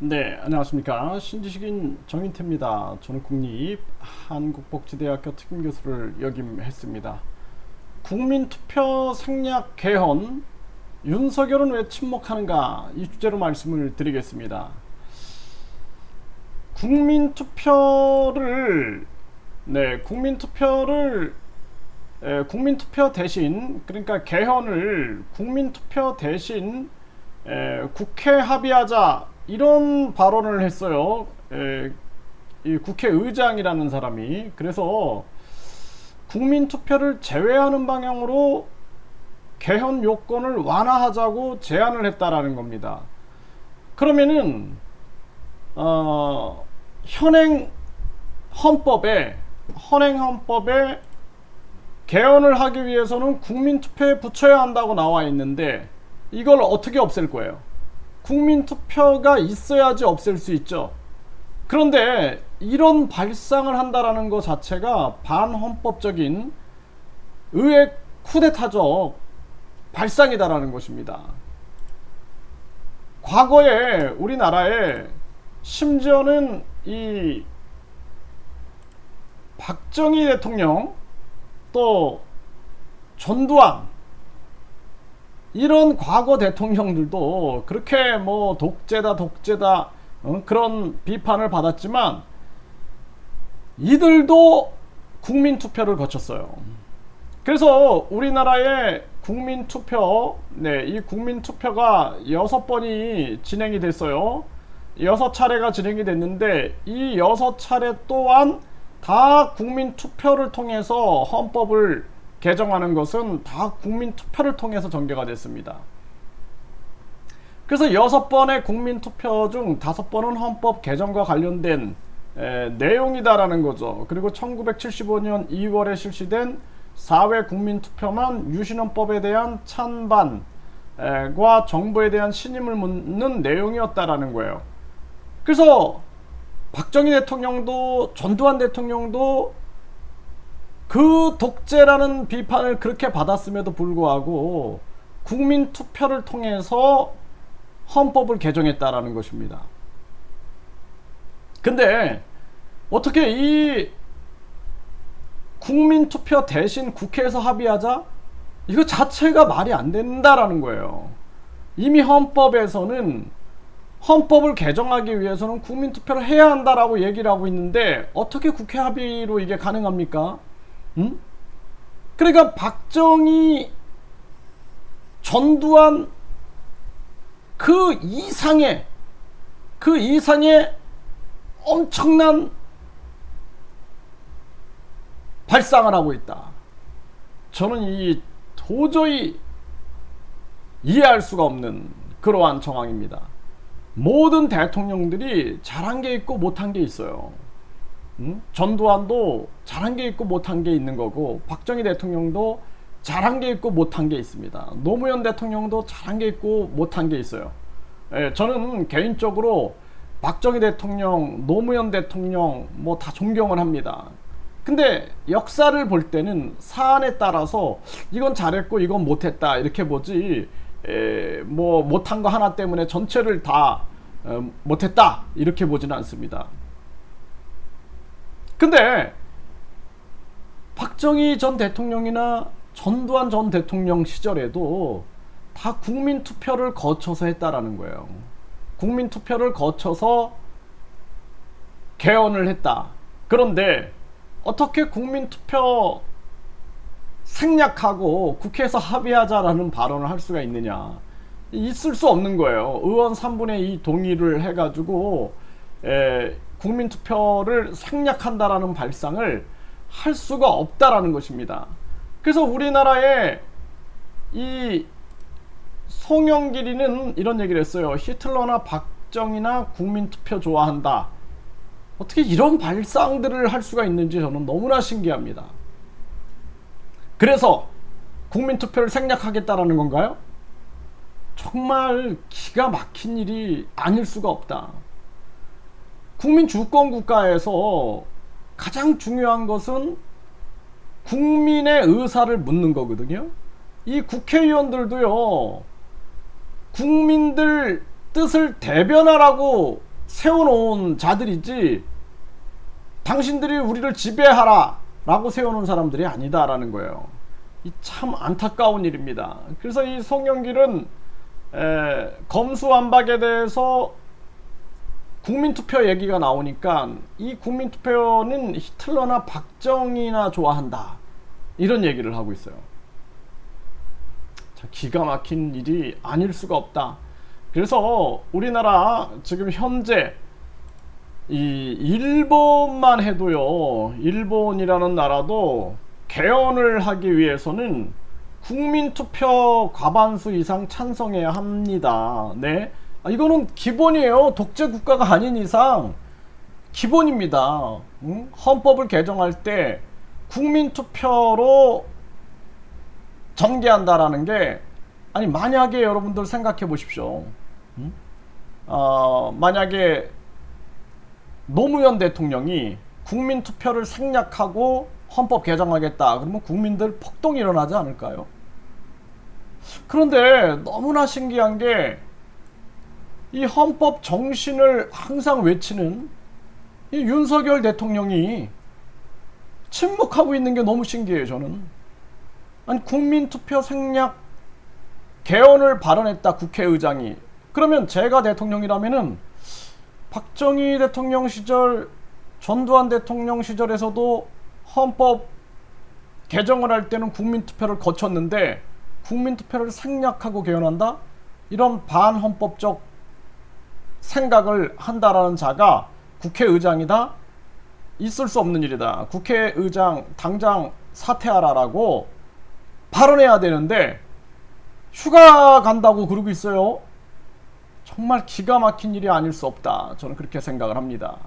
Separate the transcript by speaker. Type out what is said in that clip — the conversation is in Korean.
Speaker 1: 네, 안녕하십니까. 신지식인 정인태입니다. 저는 국립 한국복지대학교 특임교수를 역임했습니다. 국민투표 생략 개헌, 윤석열은 왜 침묵하는가? 이 주제로 말씀을 드리겠습니다. 국민투표를, 네, 국민투표 대신, 그러니까 개헌을 국민투표 대신 국회 합의하자, 이런 발언을 했어요. 이 국회의장이라는 사람이. 그래서 국민투표를 제외하는 방향으로 개헌 요건을 완화하자고 제안을 했다라는 겁니다. 그러면은 현행 헌법에 개헌을 하기 위해서는 국민투표에 붙여야 한다고 나와 있는데, 이걸 어떻게 없앨 거예요? 국민투표가 있어야지 없앨 수 있죠. 그런데 이런 발상을 한다라는 것 자체가 반헌법적인 의회 쿠데타적 발상이다라는 것입니다. 과거에 우리나라에 심지어는 이 박정희 대통령, 또 전두환, 이런 과거 대통령들도 그렇게 뭐 독재다 그런 비판을 받았지만, 이들도 국민투표를 거쳤어요. 그래서 우리나라의 국민투표, 이 국민투표가 6번이 진행이 됐어요. 6차례가 진행이 됐는데, 이 6차례 또한 다 국민투표를 통해서 헌법을 개정하는 것은 다 국민투표를 통해서 전개가 됐습니다. 그래서 6번의 국민투표 중 5번은 헌법 개정과 관련된 내용이다라는 거죠. 그리고 1975년 2월에 실시된 4회 국민투표만 유신헌법에 대한 찬반과 정부에 대한 신임을 묻는 내용이었다라는 거예요. 그래서 박정희 대통령도 전두환 대통령도 그 독재라는 비판을 그렇게 받았음에도 불구하고 국민투표를 통해서 헌법을 개정했다라는 것입니다. 근데 어떻게 이 국민투표 대신 국회에서 합의하자? 이거 자체가 말이 안 된다라는 거예요. 이미 헌법에서는 헌법을 개정하기 위해서는 국민투표를 해야 한다라고 얘기를 하고 있는데, 어떻게 국회 합의로 이게 가능합니까? 그러니까 박정희, 전두환 그 이상의 엄청난 발상을 하고 있다. 저는 도저히 이해할 수가 없는 그러한 정황입니다. 모든 대통령들이 잘한 게 있고 못한 게 있어요. 전두환도 잘한 게 있고 못한 게 있는 거고, 박정희 대통령도 잘한 게 있고 못한 게 있습니다. 노무현 대통령도 잘한 게 있고 못한 게 있어요. 저는 개인적으로 박정희 대통령, 노무현 대통령 뭐 다 존경을 합니다. 근데 역사를 볼 때는 사안에 따라서 이건 잘했고 이건 못했다 이렇게 보지, 뭐 못한 거 하나 때문에 전체를 다 못했다 이렇게 보지는 않습니다. 근데 박정희 전 대통령이나 전두환 전 대통령 시절에도 다 국민투표를 거쳐서 했다라는 거예요. 국민투표를 거쳐서 개헌을 했다. 그런데 어떻게 국민투표 생략하고 국회에서 합의하자라는 발언을 할 수가 있느냐? 있을 수 없는 거예요. 의원 3분의 2 동의를 해가지고 국민투표를 생략한다라는 발상을 할 수가 없다라는 것입니다. 그래서 우리나라의 이 송영길이는 이런 얘기를 했어요. 히틀러나 박정희나 국민투표 좋아한다. 어떻게 이런 발상들을 할 수가 있는지 저는 너무나 신기합니다. 그래서 국민투표를 생략하겠다라는 건가요? 정말 기가 막힌 일이 아닐 수가 없다. 국민주권국가에서 가장 중요한 것은 국민의 의사를 묻는 거거든요. 이 국회의원들도요, 국민들 뜻을 대변하라고 세워놓은 자들이지 당신들이 우리를 지배하라 라고 세워놓은 사람들이 아니다라는 거예요. 이 참 안타까운 일입니다. 그래서 이 송영길은 검수완박에 대해서 국민투표 얘기가 나오니까 이 국민투표는 히틀러나 박정희나 좋아한다 이런 얘기를 하고 있어요. 자, 기가 막힌 일이 아닐 수가 없다. 그래서 우리나라 지금 현재 이 일본만 해도요, 일본이라는 나라도 개헌을 하기 위해서는 국민투표 과반수 이상 찬성해야 합니다. 네, 이거는 기본이에요. 독재 국가가 아닌 이상 기본입니다. 헌법을 개정할 때 국민투표로 전개한다라는 게, 아니 만약에 여러분들 생각해 보십시오. 만약에 노무현 대통령이 국민투표를 생략하고 헌법 개정하겠다 그러면 국민들 폭동이 일어나지 않을까요? 그런데 너무나 신기한 게 이 헌법 정신을 항상 외치는 이 윤석열 대통령이 침묵하고 있는 게 너무 신기해요. 저는 아니 국민투표 생략 개헌을 발언했다 국회의장이. 그러면 제가 대통령이라면은 박정희 대통령 시절, 전두환 대통령 시절에서도 헌법 개정을 할 때는 국민투표를 거쳤는데 국민투표를 생략하고 개헌한다? 이런 반헌법적 생각을 한다라는 자가 국회의장이다? 있을 수 없는 일이다. 국회의장 당장 사퇴하라라고 발언해야 되는데 휴가 간다고 그러고 있어요. 정말 기가 막힌 일이 아닐 수 없다. 저는 그렇게 생각을 합니다.